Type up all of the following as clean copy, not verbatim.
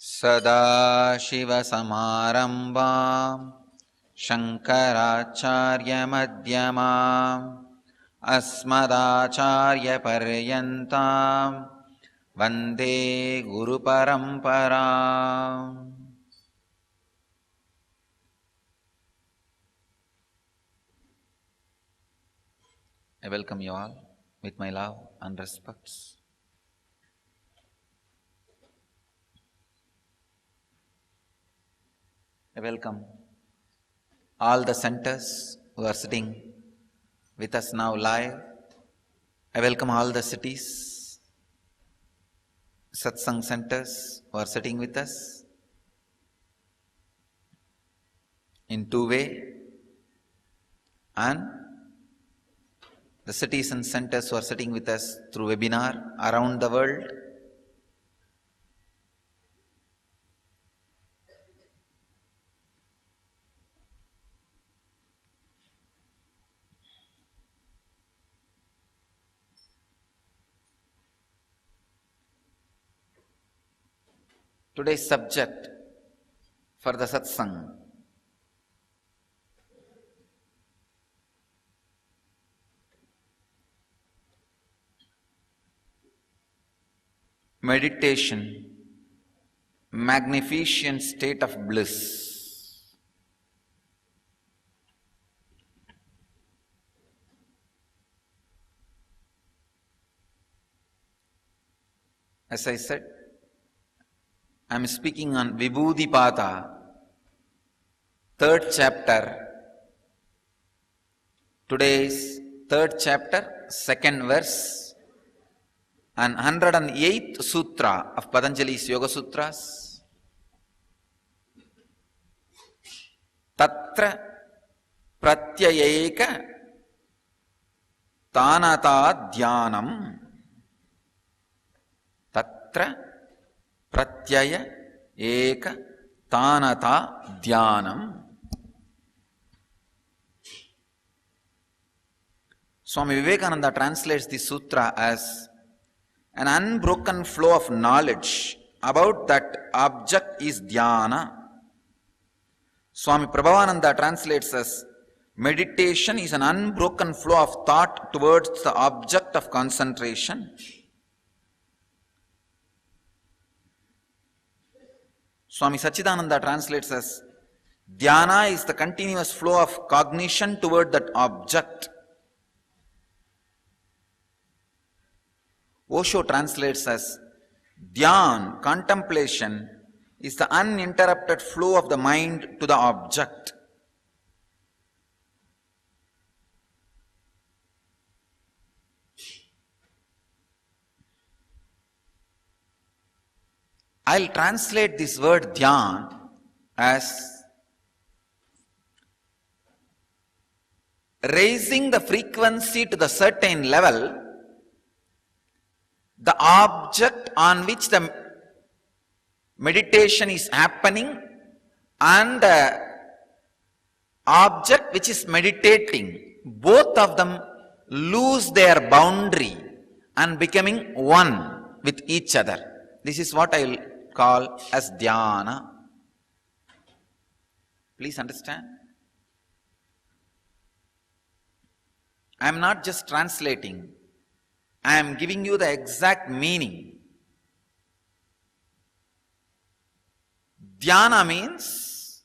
सदाशिवसमारम्भां शङ्कराचार्यमध्यमाम् अस्मदाचार्यपर्यन्तां वन्दे गुरुपरम्पराम्. I welcome you all with my love and respects. I welcome all the centers who are sitting with us now live. I welcome all the cities, Satsang centers who are sitting with us in two-way, and the cities and centers who are sitting with us through webinar around the world. Today's subject for the Satsang: meditation, magnificent state of bliss. As I said, I am speaking on Vibhudipada, third chapter. Today's third chapter, second verse, and 108th Sutra of Patanjali's Yoga Sutras. Tatra pratyayeka tanata dhyanam. Tatra pratyaya eka tanata dhyanam. Swami Vivekananda translates this sutra as an unbroken flow of knowledge about that object is Dhyana. Swami Prabhavananda translates as meditation is an unbroken flow of thought towards the object of concentration. Swami Sachidananda translates as Dhyana is the continuous flow of cognition toward that object. Osho translates as Dhyaan, contemplation, is the uninterrupted flow of the mind to the object. I'll translate this word Dhyaan as raising the frequency to the certain level, the object on which the meditation is happening and the object which is meditating, both of them lose their boundary and becoming one with each other. This is what I will call as Dhyana. Please understand. I am not just translating. I am giving you the exact meaning. Dhyana means,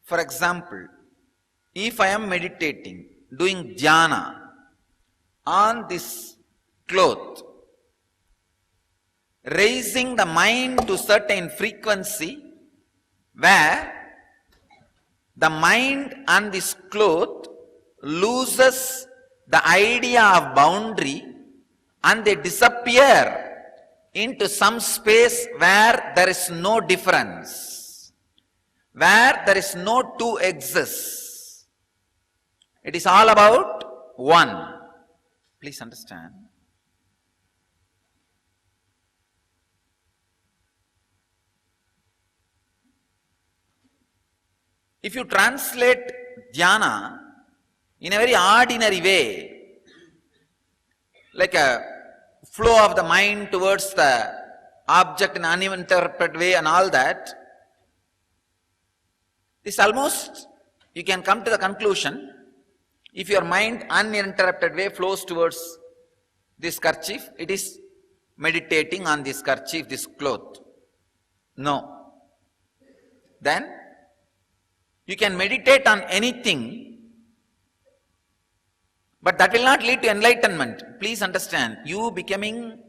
for example, if I am meditating, doing Dhyana on this cloth, raising the mind to certain frequency where the mind and this cloth loses the idea of boundary and they disappear into some space where there is no difference, where there is no two exists. It is all about one. Please understand. If you translate Dhyana in a very ordinary way, like a flow of the mind towards the object in uninterrupted way and all that, this almost, you can come to the conclusion, if your mind uninterrupted way flows towards this kerchief, it is meditating on this kerchief, this cloth. No. Then, you can meditate on anything, but that will not lead to enlightenment. Please understand, you becoming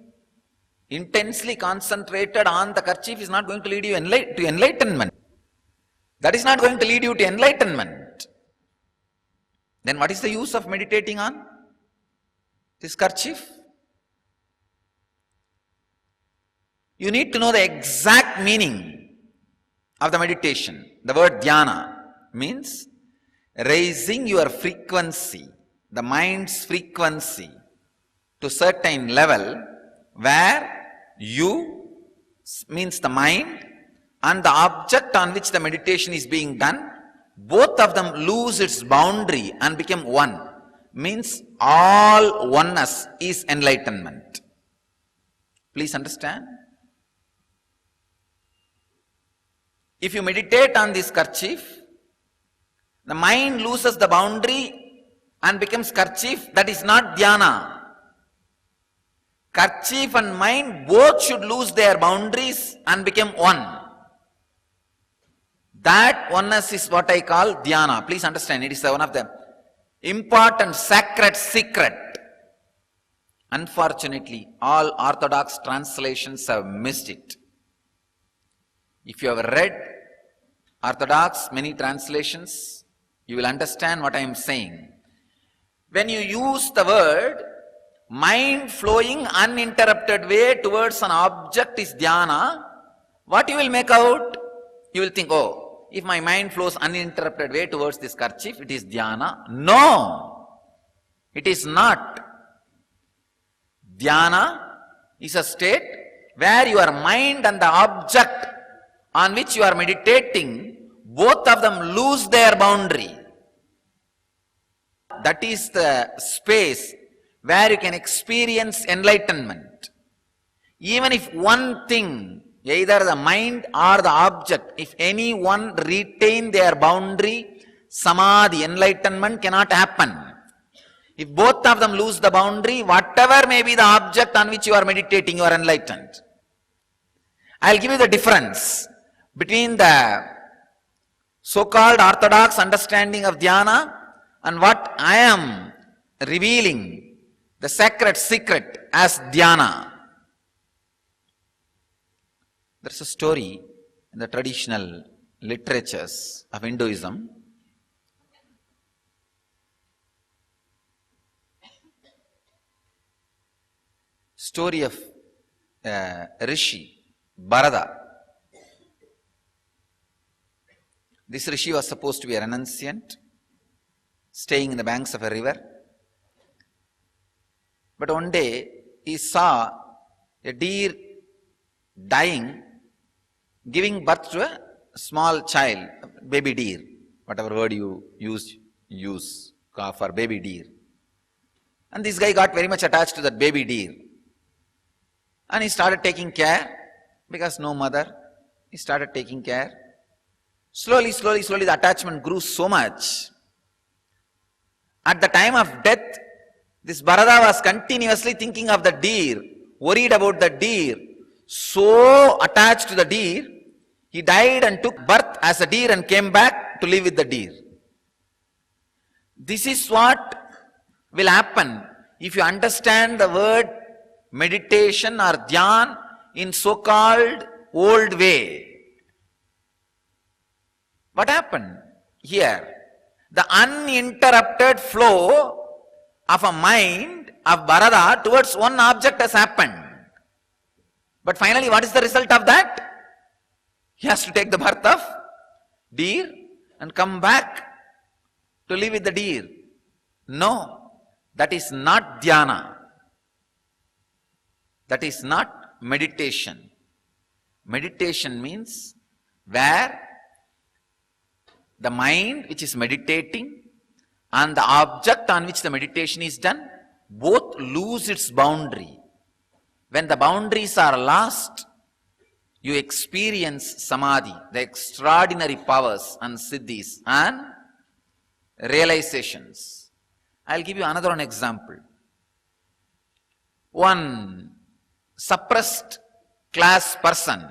intensely concentrated on the kerchief is not going to lead you to enlightenment. That is not going to lead you to enlightenment. Then what is the use of meditating on this kerchief? You need to know the exact meaning of the meditation. The word Dhyana means raising your frequency, the mind's frequency, to certain level where you, means the mind, and the object on which the meditation is being done, both of them lose its boundary and become one. Means all oneness is enlightenment. Please understand. If you meditate on this kerchief, the mind loses the boundary and becomes kerchief. That is not Dhyana. Kerchief and mind both should lose their boundaries and become one. That oneness is what I call Dhyana. Please understand, it is one of the important sacred secret. Unfortunately, all orthodox translations have missed it. If you have read orthodox, many translations, you will understand what I am saying. When you use the word mind flowing uninterrupted way towards an object is Dhyana, what you will make out? You will think, oh, if my mind flows uninterrupted way towards this kerchief, it is Dhyana. No, it is not. Dhyana is a state where your mind and the object on which you are meditating, both of them lose their boundary. That is the space where you can experience enlightenment. Even if one thing, either the mind or the object, if any one retain their boundary, samadhi, enlightenment cannot happen. If both of them lose the boundary, whatever may be the object on which you are meditating, you are enlightened. I will give you the difference between the so-called orthodox understanding of Dhyana and what I am revealing, the sacred secret as Dhyana. There is a story in the traditional literatures of Hinduism. Story of Rishi, Bharata. This Rishi was supposed to be a renunciant, staying in the banks of a river. But one day, he saw a deer dying, giving birth to a small child, baby deer, whatever word you use for baby deer. And this guy got very much attached to that baby deer. And he started taking care, because no mother, he started taking care. Slowly, the attachment grew so much. At the time of death, this Bharata was continuously thinking of the deer, worried about the deer, so attached to the deer, he died and took birth as a deer and came back to live with the deer. This is what will happen if you understand the word meditation or Dhyaan in so-called old way. What happened here? The uninterrupted flow of a mind of Bharata towards one object has happened. But finally, what is the result of that? He has to take the birth of deer and come back to live with the deer. No, that is not Dhyana. That is not meditation. Meditation means where the mind which is meditating and the object on which the meditation is done, both lose its boundary. When the boundaries are lost, you experience samadhi, the extraordinary powers and siddhis and realizations. I'll give you another one example. One suppressed class person,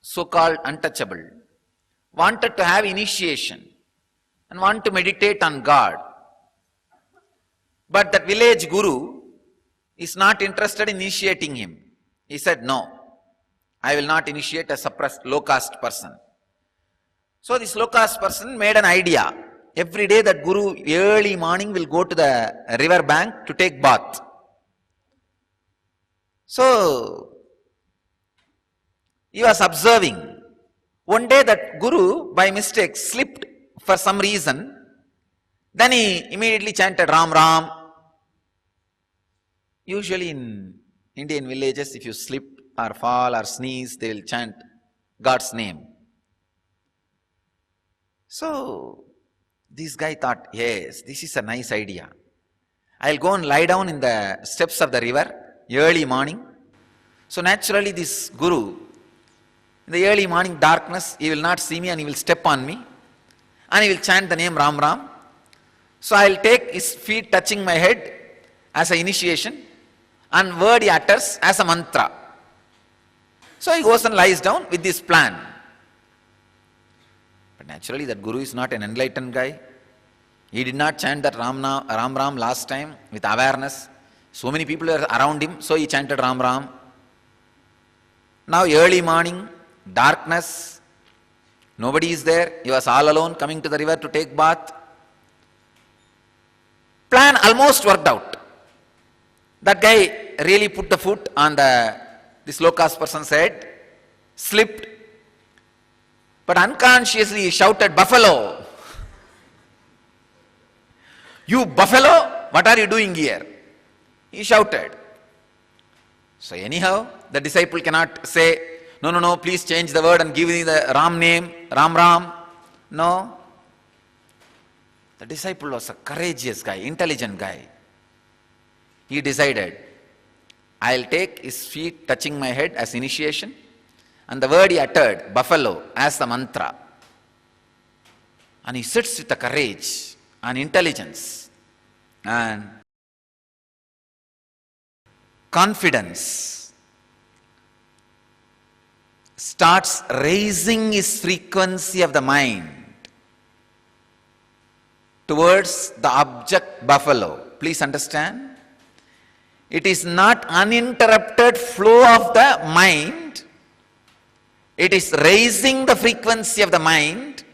so-called untouchable, wanted to have initiation and want to meditate on God. But that village guru is not interested in initiating him. He said, no, I will not initiate a suppressed low caste person. So this low caste person made an idea. Every day that guru early morning will go to the river bank to take bath. So he was observing. One day that guru by mistake slipped for some reason. Then he immediately chanted Ram Ram. Usually in Indian villages, if you slip or fall or sneeze, they will chant God's name. So this guy thought, yes, this is a nice idea. I'll go and lie down in the steps of the river early morning. So naturally this guru, in the early morning darkness, he will not see me and he will step on me and he will chant the name Ram Ram. So I'll take his feet touching my head as an initiation and word he utters as a mantra. So he goes and lies down with this plan. But naturally that guru is not an enlightened guy. He did not chant that Ram Ram last time with awareness. So many people were around him, so he chanted Ram Ram. Now early morning, darkness, nobody is there. He was all alone coming to the river to take bath. Plan almost worked out. That guy really put the foot on this low caste person's head, slipped, but unconsciously he shouted, "Buffalo! You buffalo, what are you doing here?" He shouted. So anyhow, the disciple cannot say, no, please change the word and give me the Ram name, Ram Ram. No. The disciple was a courageous guy, intelligent guy. He decided, I'll take his feet touching my head as initiation and the word he uttered, buffalo, as the mantra. And he sits with the courage and intelligence and confidence, starts raising his frequency of the mind towards the object buffalo. Please understand, it is not uninterrupted flow of the mind. It is raising the frequency of the mind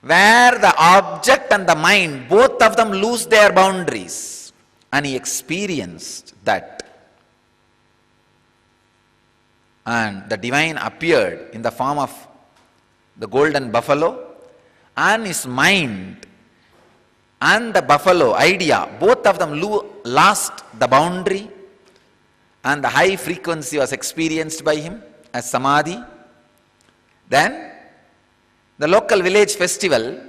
where the object and the mind, both of them lose their boundaries. And he experienced that. And the divine appeared in the form of the golden buffalo, and his mind and the buffalo idea, both of them lost the boundary, and the high frequency was experienced by him as samadhi. Then the local village festival,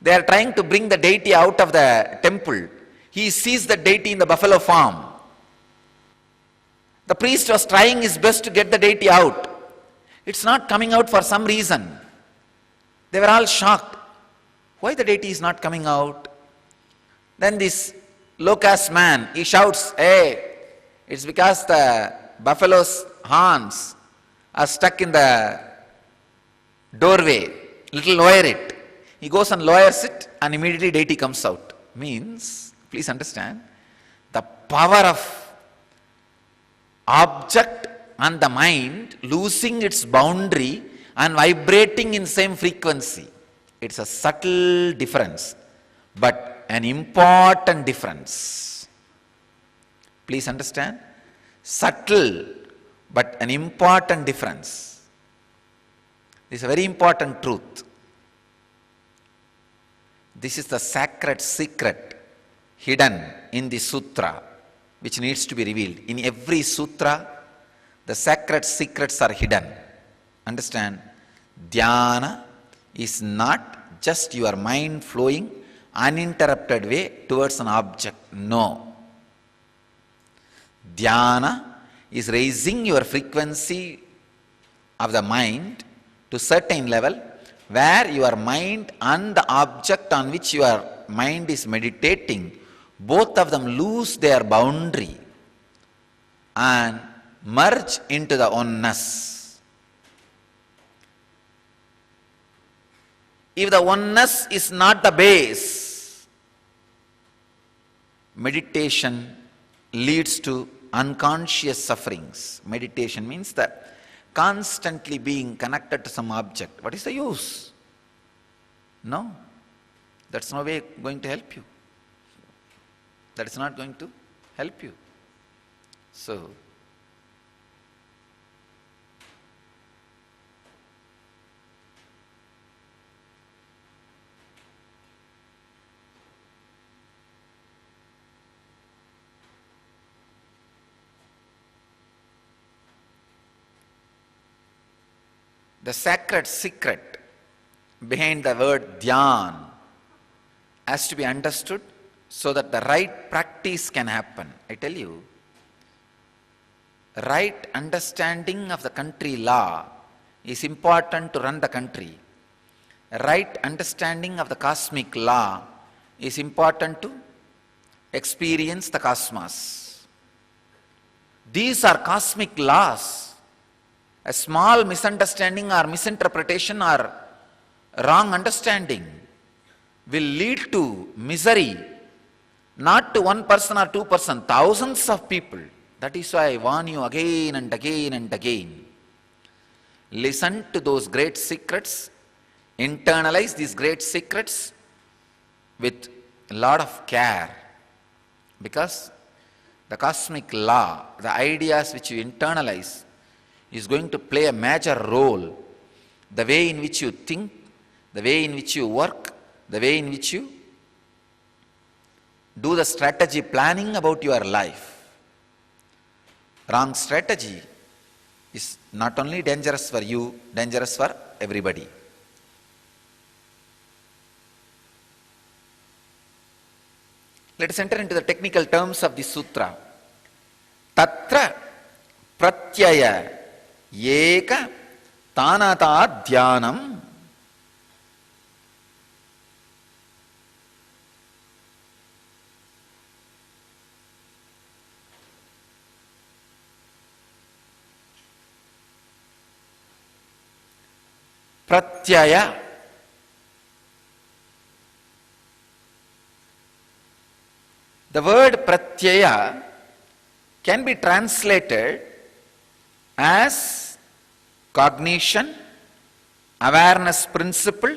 they are trying to bring the deity out of the temple. He sees the deity in the buffalo form. The priest was trying his best to get the deity out. It's not coming out for some reason. They were all shocked. Why the deity is not coming out? Then this low caste man, he shouts, "Hey, it's because the buffalo's horns are stuck in the doorway. Little lower it." He goes and lowers it and immediately deity comes out. Means, please understand, the power of object and the mind losing its boundary and vibrating in same frequency. It's a subtle difference, but an important difference. Please understand, subtle but an important difference. This is a very important truth. This is the sacred secret hidden in the sutra, which needs to be revealed. In every sutra, the sacred secrets are hidden. Understand? Dhyana is not just your mind flowing uninterrupted way towards an object. No. Dhyana is raising your frequency of the mind to certain level where your mind and the object on which your mind is meditating, both of them lose their boundary and merge into the oneness. If the oneness is not the base, meditation leads to unconscious sufferings. Meditation means that constantly being connected to some object. What is the use? No. That's no way going to help you. That is not going to help you. So, the sacred secret behind the word Dhyaan has to be understood so that the right practice can happen. I tell you, right understanding of the country law is important to run the country. Right understanding of the cosmic law is important to experience the cosmos. These are cosmic laws. A small misunderstanding or misinterpretation or wrong understanding will lead to misery, not to one person or two person, thousands of people. That is why I warn you again and again and again. Listen to those great secrets, internalize these great secrets with a lot of care, because the cosmic law, the ideas which you internalize, is going to play a major role. The way in which you think, the way in which you work, the way in which you do the strategy planning about your life. Wrong strategy is not only dangerous for you, dangerous for everybody. Let us enter into the technical terms of the sutra. Tatra pratyaya eka tanata dhyanam pratyaya. The word pratyaya can be translated as cognition, awareness principle,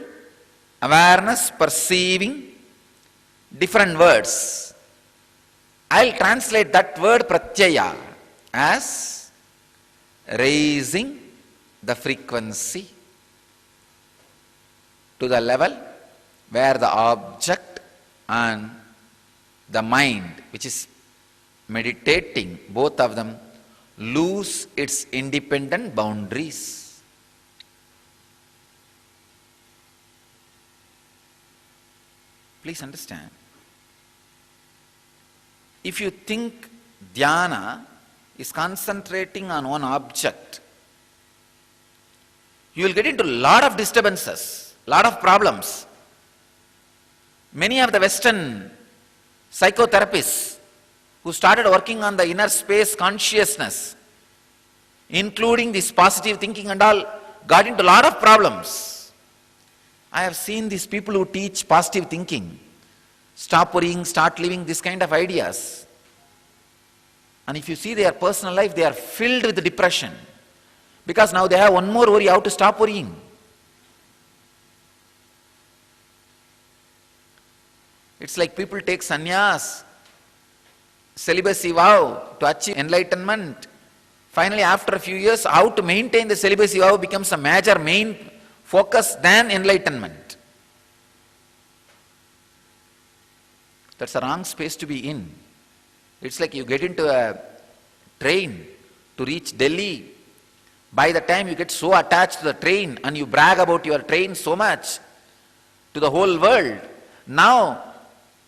awareness perceiving, different words. I'll translate that word pratyaya as raising the frequency to the level where the object and the mind, which is meditating, both of them lose its independent boundaries. Please understand. If you think Dhyana is concentrating on one object, you will get into a lot of disturbances, lot of problems. Many of the Western psychotherapists who started working on the inner space consciousness, including this positive thinking and all, got into a lot of problems. I have seen these people who teach positive thinking, stop worrying, start living, this kind of ideas. And if you see their personal life, they are filled with depression. Because now they have one more worry, how to stop worrying. It's like people take sannyas, celibacy vow to achieve enlightenment. Finally, after a few years, how to maintain the celibacy vow becomes a major main focus than enlightenment. That's a wrong space to be in. It's like you get into a train to reach Delhi. By the time you get so attached to the train and you brag about your train so much to the whole world, now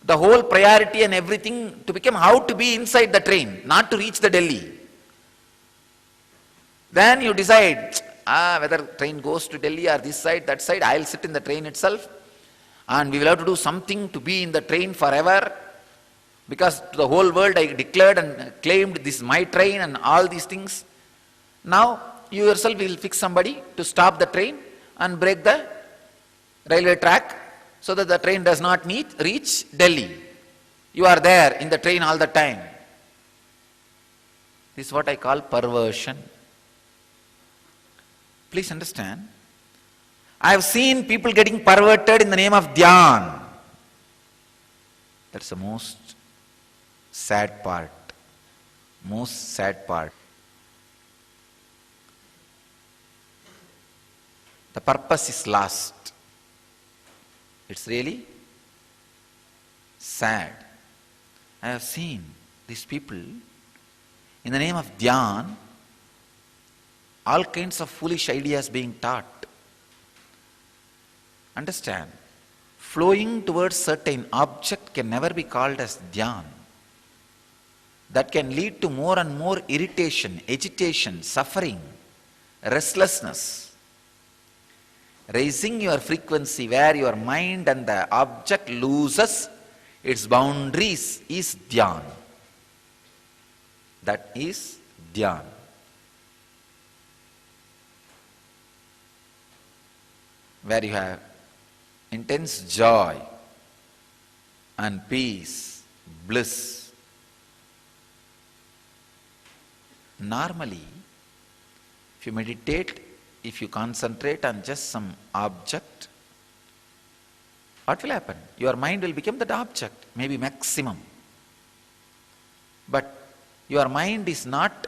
the whole priority and everything to become how to be inside the train, not to reach the Delhi. Then you decide, whether train goes to Delhi or this side, that side, I'll sit in the train itself. And we will have to do something to be in the train forever. Because to the whole world I declared and claimed this is my train and all these things. Now you yourself will fix somebody to stop the train and break the railway track so that the train does not reach Delhi. You are there in the train all the time. This is what I call perversion. Please understand. I have seen people getting perverted in the name of Dhyaan. That's the most sad part. Most sad part. The purpose is lost. It's really sad. I have seen these people in the name of Dhyaan, all kinds of foolish ideas being taught. Understand, flowing towards certain object can never be called as Dhyaan. That can lead to more and more irritation, agitation, suffering, restlessness. Raising your frequency where your mind and the object loses its boundaries is Dhyaan. That is Dhyaan. Where you have intense joy and peace, bliss. Normally, if you meditate, if you concentrate on just some object, what will happen? Your mind will become that object, maybe maximum. But your mind is not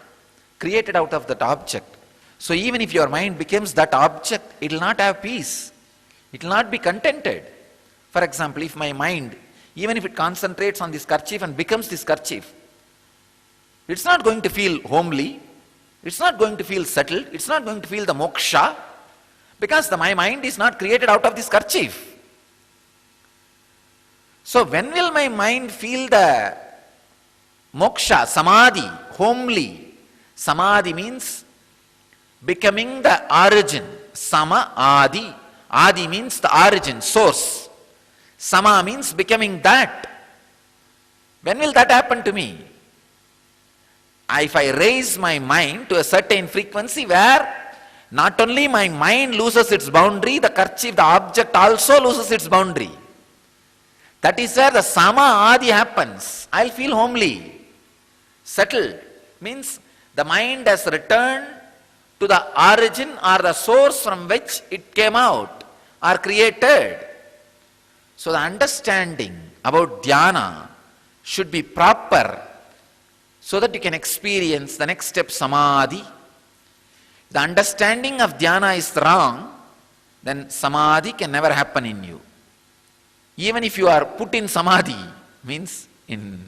created out of that object. So even if your mind becomes that object, it will not have peace. It will not be contented. For example, if my mind, even if it concentrates on this kerchief and becomes this kerchief, it's not going to feel homely, it's not going to feel settled, it's not going to feel the moksha, because my mind is not created out of this kerchief. So when will my mind feel the moksha, samadhi, homely? Samadhi means becoming the origin. Sama, adi. Adi means the origin, source. Sama means becoming that. When will that happen to me? If I raise my mind to a certain frequency where not only my mind loses its boundary, the kerchief, the object also loses its boundary. That is where the Sama Adi happens. I'll feel homely, settled. Means the mind has returned to the origin or the source from which it came out or created. So the understanding about Dhyana should be proper so that you can experience the next step, Samadhi. The understanding of Dhyana is wrong, then Samadhi can never happen in you. Even if you are put in Samadhi, means in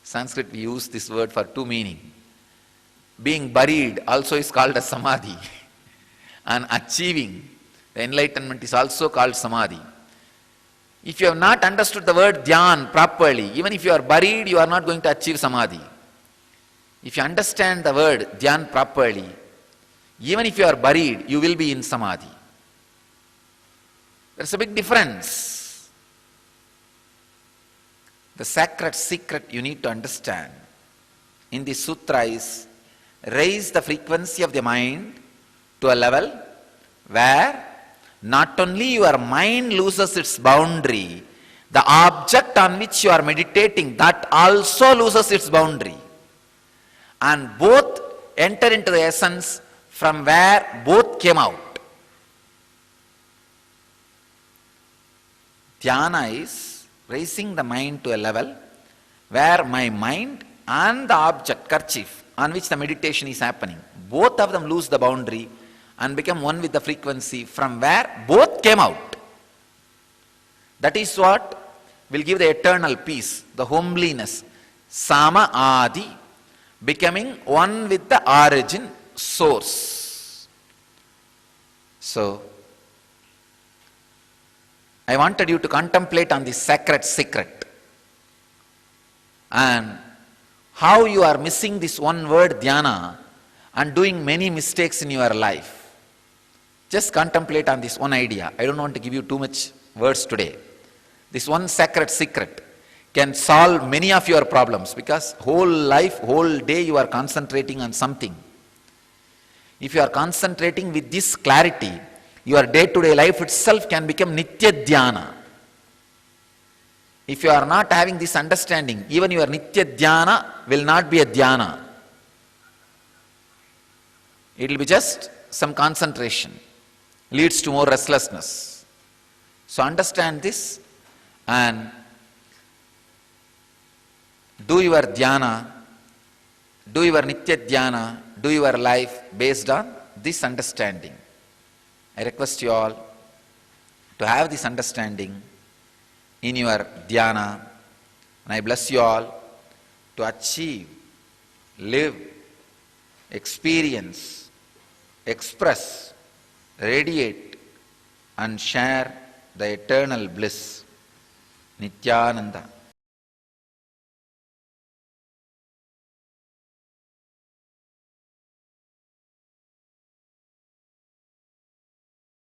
Sanskrit we use this word for two meanings. Being buried also is called as Samadhi. And achieving the enlightenment is also called Samadhi. If you have not understood the word Dhyaan properly, even if you are buried, you are not going to achieve Samadhi. If you understand the word Dhyaan properly, even if you are buried, you will be in Samadhi. There is a big difference. The sacred secret you need to understand in the sutra is raise the frequency of the mind to a level where not only your mind loses its boundary, the object on which you are meditating, that also loses its boundary. And both enter into the essence from where both came out. Dhyana is raising the mind to a level where my mind and the object, kerchief, on which the meditation is happening, both of them lose the boundary and become one with the frequency from where both came out. That is what will give the eternal peace, the homeliness, Sama Adi, becoming one with the origin, source. So, I wanted you to contemplate on this sacred secret and how you are missing this one word Dhyana and doing many mistakes in your life. Just contemplate on this one idea. I don't want to give you too much words today. This one sacred secret can solve many of your problems, because whole life, whole day you are concentrating on something. If you are concentrating with this clarity, your day-to-day life itself can become Nitya Dhyana. If you are not having this understanding, even your Nitya Dhyana will not be a Dhyana. It will be just some concentration, leads to more restlessness. So understand this and do your Dhyana, do your Nitya Dhyana, do your life based on this understanding. I request you all to have this understanding in your Dhyana, and I bless you all to achieve, live, experience, express, radiate and share the eternal bliss. Nithyananda.